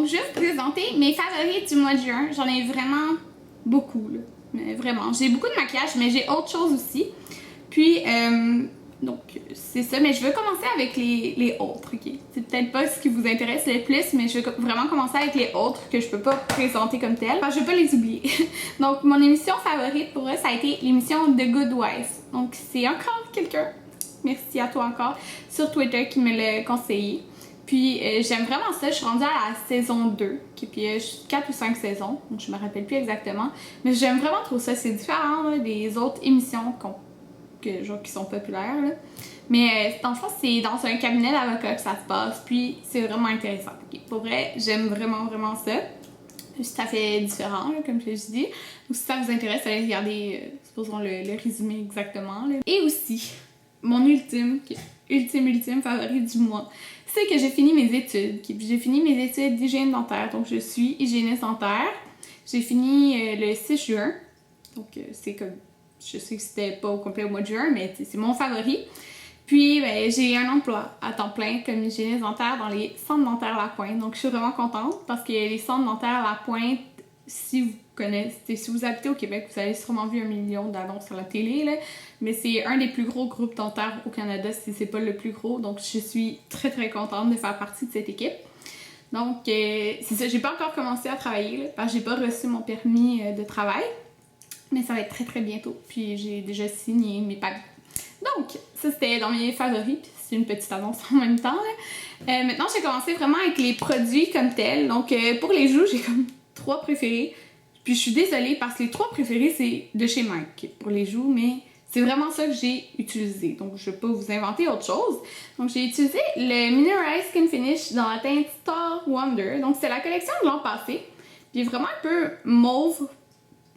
je vais vous présenter mes favoris du mois de juin. J'en ai vraiment beaucoup, là. Mais vraiment. J'ai beaucoup de maquillage, mais j'ai autre chose aussi. Puis, donc, c'est ça. Mais je vais commencer avec les autres, ok? C'est peut-être pas ce qui vous intéresse le plus, mais je vais vraiment commencer avec les autres que je peux pas présenter comme telles. Enfin, je vais pas les oublier. Donc, mon émission favorite pour eux, ça a été l'émission The Good Wife. Donc, c'est encore quelqu'un, merci à toi encore, sur Twitter qui me l'a conseillé. Puis j'aime vraiment ça, je suis rendue à la saison 2, puis 4 ou 5 saisons, donc je me rappelle plus exactement. Mais j'aime vraiment trop ça, c'est différent là, des autres émissions qui sont populaires. Là. Mais dans le fond, c'est dans un cabinet d'avocats que ça se passe, puis c'est vraiment intéressant. Okay. Pour vrai, j'aime vraiment ça. Ça fait différent, là, comme je l'ai dit. Donc si ça vous intéresse, allez regarder, supposons le résumé exactement. Là. Et aussi, mon ultime favori du mois, c'est que j'ai fini mes études. J'ai fini mes études d'hygiène dentaire, donc je suis hygiéniste dentaire. J'ai fini le 6 juin, donc c'est comme, je sais que c'était pas au complet au mois de juin, mais c'est mon favori. Puis ben, j'ai un emploi à temps plein comme hygiéniste dentaire dans les centres dentaires La Pointe, donc je suis vraiment contente parce que les centres dentaires La Pointe, si vous connaissez, si vous habitez au Québec, vous avez sûrement vu 1 million d'annonces sur la télé, là. Mais c'est un des plus gros groupes dentaires au Canada, si c'est pas le plus gros. Donc je suis très contente de faire partie de cette équipe. Donc c'est ça, j'ai pas encore commencé à travailler, là, parce que j'ai pas reçu mon permis de travail. Mais ça va être très bientôt. Puis j'ai déjà signé mes papiers. Donc ça c'était dans mes favoris, puis c'est une petite annonce en même temps. Maintenant j'ai commencé vraiment avec les produits comme tels. Donc pour les joues, j'ai comme 3 préférés. Puis je suis désolée parce que les 3 préférés, c'est de chez MAC pour les joues, mais c'est vraiment ça que j'ai utilisé. Donc je vais pas vous inventer autre chose. Donc j'ai utilisé le Mineral Skin Finish dans la teinte Star Wonder. Donc c'est la collection de l'an passé. Puis vraiment un peu mauve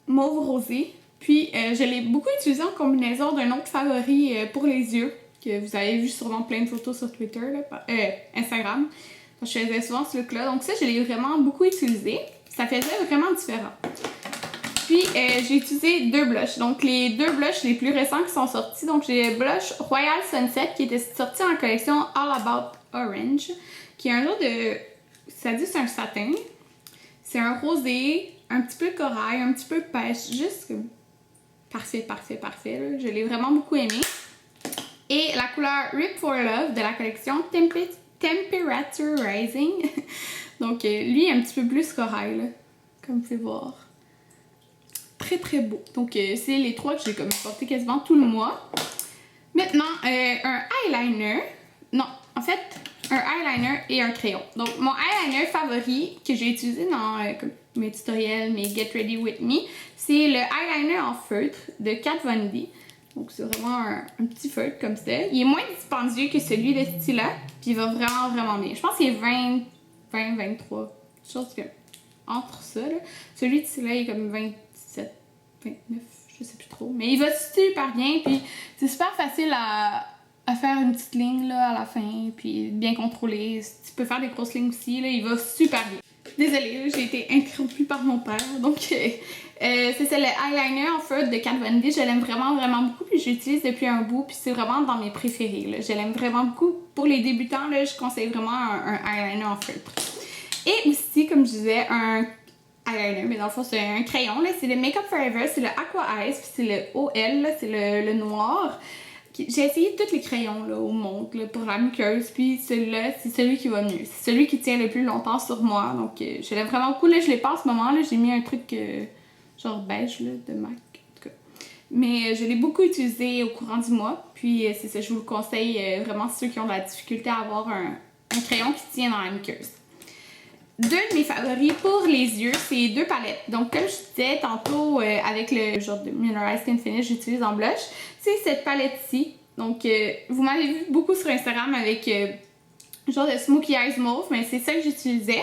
rosé. Puis je l'ai beaucoup utilisé en combinaison d'un autre favori pour les yeux, que vous avez vu sûrement plein de photos sur Twitter, là, Instagram. Donc, je faisais souvent ce look-là. Donc ça, je l'ai vraiment beaucoup utilisé. Ça faisait vraiment différent. Puis j'ai utilisé 2 blushs. Donc les 2 blushs les plus récents qui sont sortis. Donc j'ai le blush Royal Sunset qui était sorti en collection All About Orange, qui est un genre de... ça dit c'est un satin. C'est un rosé, un petit peu corail, un petit peu pêche. Juste comme... parfait là. Je l'ai vraiment beaucoup aimé. Et la couleur Rip for Love de la collection Temperature Rising. Donc lui un petit peu plus corail là, comme vous pouvez voir. Très beau. Donc c'est les 3 que j'ai comme porté quasiment tout le mois. Maintenant un eyeliner. Non, en fait un eyeliner et un crayon. Donc mon eyeliner favori que j'ai utilisé dans mes tutoriels, mes Get Ready With Me, c'est le eyeliner en feutre de Kat Von D. Donc c'est vraiment un petit feutre comme ça. Il est moins dispendieux que celui de Stila, puis il va vraiment bien. Je pense qu'il est 20, 23, chose que entre ça là. Celui de Stila est comme 27, 29, je sais plus trop. Mais il va super bien, puis c'est super facile à faire une petite ligne là à la fin, puis bien contrôlé. Tu peux faire des grosses lignes aussi, là, il va super bien. Désolée, j'ai été interrompue par mon père, donc c'est ça, le eyeliner en feutre de Kat Von D, je l'aime vraiment beaucoup, puis j'utilise depuis un bout, puis c'est vraiment dans mes préférés, là. Je l'aime vraiment beaucoup. Pour les débutants, là, je conseille vraiment un eyeliner en feutre. Et aussi, comme je disais, un eyeliner, mais dans le fond c'est un crayon, là, c'est le Makeup Forever, c'est le Aqua Ice, puis c'est le OL, là, c'est le noir. J'ai essayé tous les crayons là, au monde là, pour la muqueuse, puis celui-là, c'est celui qui va mieux. C'est celui qui tient le plus longtemps sur moi, donc je l'aime vraiment beaucoup. Là, je l'ai pas en ce moment, là, j'ai mis un truc genre beige là, de MAC, en tout cas. Mais je l'ai beaucoup utilisé au courant du mois, puis c'est ça, je vous le conseille vraiment ceux qui ont de la difficulté à avoir un crayon qui tient dans la muqueuse. 2 de mes favoris pour les yeux, c'est 2 palettes. Donc comme je disais tantôt avec le genre de Mineral Skin Finish que j'utilise en blush, c'est cette palette-ci. Donc vous m'avez vu beaucoup sur Instagram avec genre de Smokey Eyes Mauve, mais c'est ça que j'utilisais.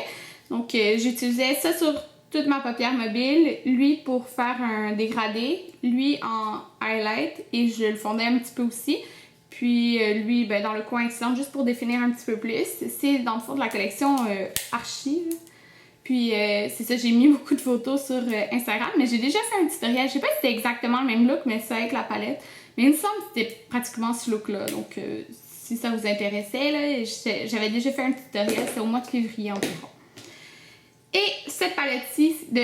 Donc j'utilisais ça sur toute ma paupière mobile, lui pour faire un dégradé, lui en highlight et je le fondais un petit peu aussi. Puis lui, ben, dans le coin externe, juste pour définir un petit peu plus. C'est dans le fond de la collection Archie. Puis c'est ça, j'ai mis beaucoup de photos sur Instagram, mais j'ai déjà fait un tutoriel. Je sais pas si c'était exactement le même look, mais c'est avec la palette. Mais il me semble que c'était pratiquement ce look-là. Donc si ça vous intéressait, j'avais déjà fait un tutoriel, c'est au mois de février environ. cette palette-ci de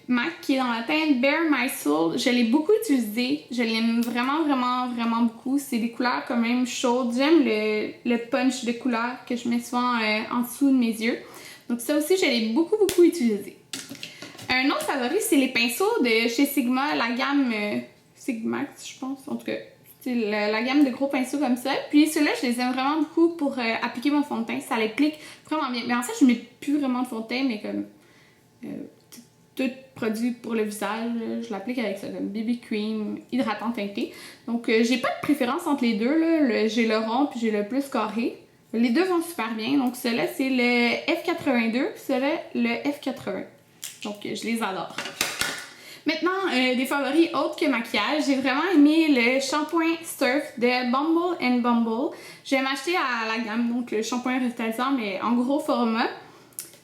MAC qui est dans la teinte Bare My Soul, je l'ai beaucoup utilisée. Je l'aime vraiment, vraiment, vraiment beaucoup. C'est des couleurs quand même chaudes. J'aime le punch de couleurs que je mets souvent en dessous de mes yeux. Donc ça aussi, je l'ai beaucoup, beaucoup utilisé. Un autre favori, c'est les pinceaux de chez Sigma, la gamme Sigmax, je pense. En tout cas, c'est la gamme de gros pinceaux comme ça. Puis ceux-là, je les aime vraiment beaucoup pour appliquer mon fond de teint. Ça l'applique vraiment bien. Mais en fait, je mets plus vraiment de fond de teint, mais comme tout produit pour le visage, je l'applique avec ça, comme BB Cream, hydratant teinté. Donc, j'ai pas de préférence entre les deux. J'ai le rond puis j'ai le plus carré. Les deux vont super bien. Donc, celui-là, c'est le F82 puis celui-là, le F80. Donc, je les adore. Maintenant, des favoris autres que maquillage, j'ai vraiment aimé le shampoing Surf de Bumble and Bumble. Je vais m'acheter à la gamme, donc le shampoing revitalisant, mais en gros format.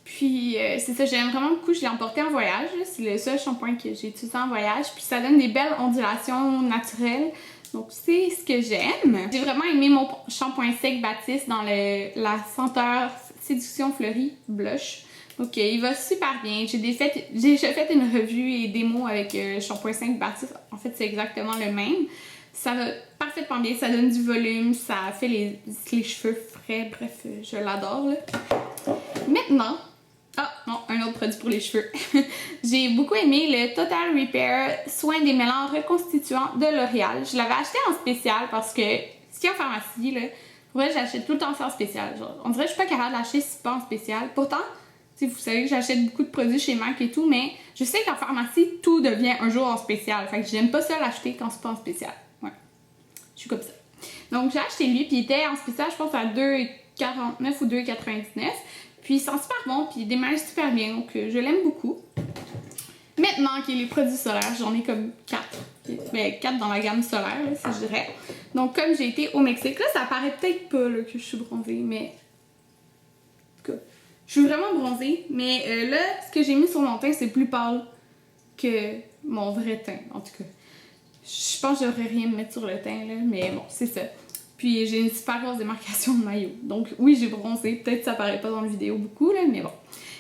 Puis, c'est ça, j'aime vraiment beaucoup. Je l'ai emporté en voyage. C'est le seul shampoing que j'ai utilisé en voyage. Puis, ça donne des belles ondulations naturelles. Donc, c'est ce que j'aime. J'ai vraiment aimé mon shampoing sec Baptiste dans la senteur Séduction Fleurie Blush. Donc, il va super bien. J'ai déjà fait une revue et démo avec shampoing 5 Baptiste. En fait, c'est exactement le même. Ça va parfaitement bien. Ça donne du volume. Ça fait les cheveux frais. Bref, je l'adore. Maintenant, non, un autre produit pour les cheveux. J'ai beaucoup aimé le Total Repair Soin des mélanges reconstituants de L'Oréal. Je l'avais acheté en spécial parce que si en pharmacie, là, pour vrai, j'achète tout le temps ça en spécial. Genre, on dirait que je suis pas capable d'acheter si c'est pas en spécial. Pourtant, vous savez que j'achète beaucoup de produits chez MAC et tout, mais je sais qu'en pharmacie, tout devient un jour en spécial. Fait que j'aime pas ça l'acheter quand c'est pas en spécial. Ouais. Je suis comme ça. Donc j'ai acheté lui, puis il était en spécial, je pense à 2,49 ou 2,99. Puis il sent super bon, puis il démaille super bien, donc je l'aime beaucoup. Maintenant qu'il y a les produits solaires, j'en ai comme 4. Mais 4 dans la gamme solaire, là, si je dirais. Donc comme j'ai été au Mexique, là ça paraît peut-être pas là, que je suis bronzée, mais... En tout cas, je suis vraiment bronzée, mais là, ce que j'ai mis sur mon teint, c'est plus pâle que mon vrai teint, en tout cas. Je pense que j'aurais rien à mettre sur le teint, là, mais bon, c'est ça. Puis j'ai une super grosse démarcation de maillot. Donc oui, j'ai bronzé. Peut-être que ça paraît pas dans la vidéo beaucoup, là, mais bon.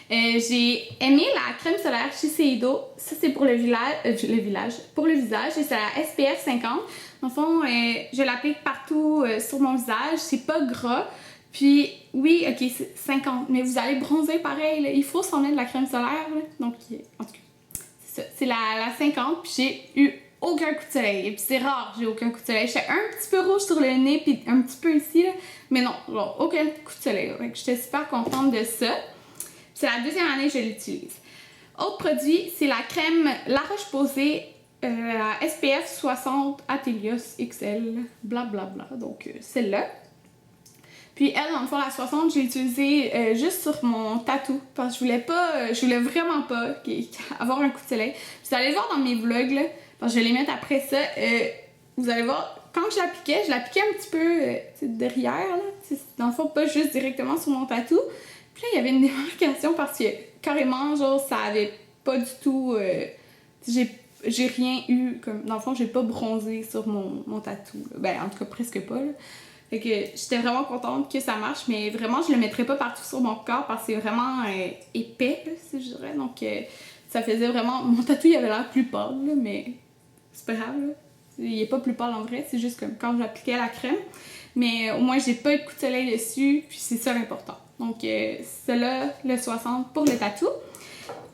J'ai aimé la crème solaire Shiseido. Ça, c'est pour pour le visage. Et c'est la SPF 50. Dans le fond, je l'applique partout sur mon visage. C'est pas gras. Puis oui, ok, c'est 50. Mais vous allez bronzer pareil. Là. Il faut s'en mettre de la crème solaire. Là. Donc, en tout cas, c'est ça. C'est la 50. Puis j'ai eu aucun coup de soleil. Et puis c'est rare, j'ai aucun coup de soleil. J'étais un petit peu rouge sur le nez, puis un petit peu ici, là. Mais non, genre, aucun coup de soleil. Donc j'étais super contente de ça. C'est la deuxième année que je l'utilise. Autre produit, c'est la crème La Roche-Posay, la SPF 60 Atelios XL, blablabla. Donc celle-là. Puis elle, dans le fond, la 60, j'ai utilisée juste sur mon tatou. Parce que je voulais vraiment pas avoir un coup de soleil. Puis vous allez le voir dans mes vlogs, là. Parce que je vais les mettre après ça. Vous allez voir, quand je l'appliquais un petit peu derrière, là. Dans le fond, pas juste directement sur mon tatou. Puis là, il y avait une démarcation parce que carrément, genre, ça avait pas du tout... j'ai rien eu, comme dans le fond, j'ai pas bronzé sur mon tatou. Là. Ben, en tout cas, presque pas, là. Fait que j'étais vraiment contente que ça marche, mais vraiment, je le mettrais pas partout sur mon corps parce que c'est vraiment épais, là, si je dirais. Donc, ça faisait vraiment... Mon tatou, il avait l'air plus pâle, là, mais c'est pas grave, là. Il est pas plus pâle en vrai, c'est juste comme quand j'appliquais la crème. Mais au moins, j'ai pas eu de coup de soleil dessus, puis c'est ça l'important. Donc, celle-là, le 60 pour le tatou.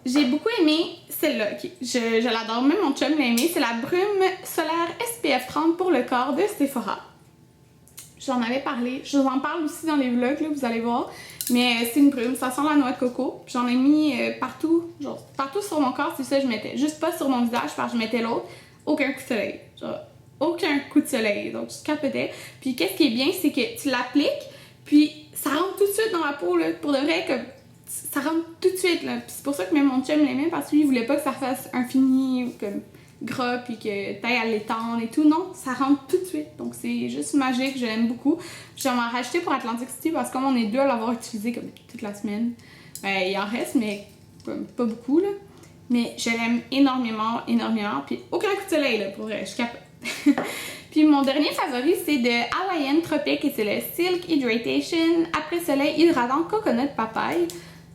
J'ai beaucoup aimé celle-là. Okay. Je l'adore, même mon chum l'a aimé. C'est la brume solaire SPF 30 pour le corps de Sephora. J'en avais parlé. Je vous en parle aussi dans les vlogs, là, vous allez voir. Mais c'est une brume, ça sent la noix de coco. J'en ai mis partout, genre partout sur mon corps, c'est ça que je mettais. Juste pas sur mon visage parce que je mettais l'autre. Aucun coup de soleil. Genre, aucun coup de soleil. Donc, je capotais. Puis, qu'est-ce qui est bien, c'est que tu l'appliques, puis ça rentre tout de suite dans la peau, là. Pour de vrai, comme ça rentre tout de suite, là. Puis c'est pour ça que même mon chum l'aimait, parce que lui, il voulait pas que ça fasse un fini, comme gras, puis que t'ailles à l'étendre et tout. Non, ça rentre tout de suite. Donc, c'est juste magique. Je l'aime beaucoup. J'en ai racheté pour Atlantic City, parce que comme on est deux à l'avoir utilisé comme toute la semaine, il en reste, mais comme, pas beaucoup, là. Mais je l'aime énormément, énormément. Puis aucun coup de soleil, là, pour vrai, je capote. Puis mon dernier favori, c'est de Hawaiian Tropic et c'est le Silk Hydration Après Soleil Hydratant Coconut Papaye.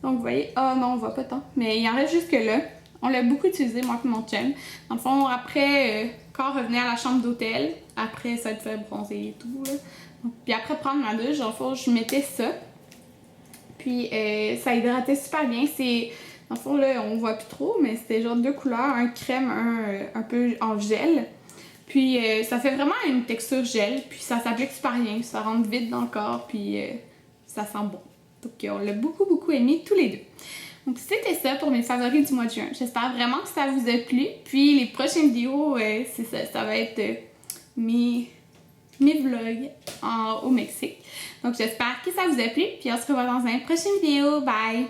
Donc vous voyez, ah non on voit pas tant, mais il en reste jusque là. On l'a beaucoup utilisé moi et mon chum. Dans le fond, après, quand on revenait à la chambre d'hôtel, après ça te fait bronzer et tout, là. Puis après prendre ma douche, dans le fond, je mettais ça. Puis ça hydratait super bien. C'est, dans le fond, là, on voit plus trop, mais c'était genre 2 couleurs, un crème, un peu en gel. Puis ça fait vraiment une texture gel, puis ça s'applique super bien, ça rentre vite dans le corps, puis ça sent bon. Donc on l'a beaucoup aimé tous les deux. Donc c'était ça pour mes favoris du mois de juin. J'espère vraiment que ça vous a plu. Puis les prochaines vidéos, c'est ça, ça va être mes vlogs au Mexique. Donc j'espère que ça vous a plu, puis on se revoit dans une prochaine vidéo. Bye!